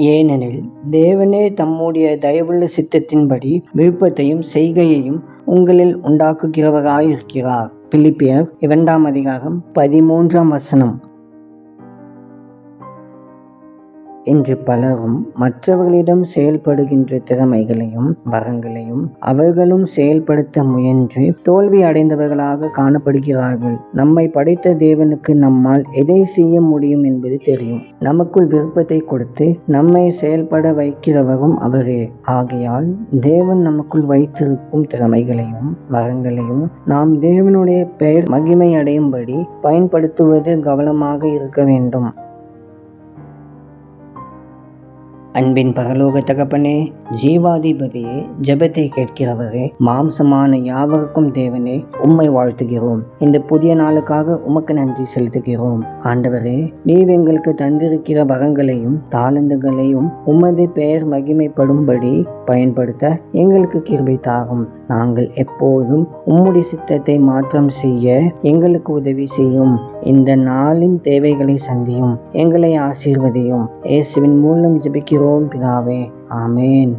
ஏனெனில் தேவனே தம்முடைய தயவுள்ள சித்தத்தின்படி விருப்பத்தையும் செய்கையையும் உங்களில் உண்டாக்குகிறவராயிருக்கிறார். பிலிப்பியர் 2:13. இன்று பலரும் மற்றவர்களிடம் செயல்படுகின்ற திறமைகளையும் வரங்களையும் அவர்களும் செயல்படுத்த முயன்று தோல்வி அடைந்தவர்களாக காணப்படுகிறார்கள். நம்மை படைத்த தேவனுக்கு நம்மால் எதை செய்ய முடியும் என்பது தெரியும். நமக்குள் விருப்பத்தை கொடுத்து நம்மை செயல்பட வைக்கிறவரும் அவரே. ஆகையால் தேவன் நமக்குள் வைத்திருக்கும் திறமைகளையும் வரங்களையும் நாம் தேவனுடைய பெயர் மகிமை அடையும்படி பயன்படுத்துவது கவனமாக இருக்க வேண்டும். அன்பின் பரலோக தகப்பனே, ஜீவாதிபதியே, ஜெபத்தை கேட்கிறவரே, மாம்சமான யாவருக்கும் தேவனே, உம்மை வாழ்த்துகிறோம். இந்த புதிய நாளுக்காக உமக்கு நன்றி செலுத்துகிறோம். ஆண்டவரே, நீர் எங்களுக்கு தந்திருக்கிற வரங்களையும் தாளந்துகளையும் உமது பெயர் மகிமைப்படும்படி பயன்படுத்த எங்களுக்கு கிருபை தாரும். நாங்கள் எப்போதும் உம்முடைய சித்தத்தை மாற்றம் செய்ய எங்களுக்கு உதவி செய்யும். இந்த நாளின் தேவைகளை சந்தியும், எங்களை ஆசீர்வதியும். இயேசுவின் மூலம் ஜெபிக்கிறோம் பிதாவே. ஆமேன்.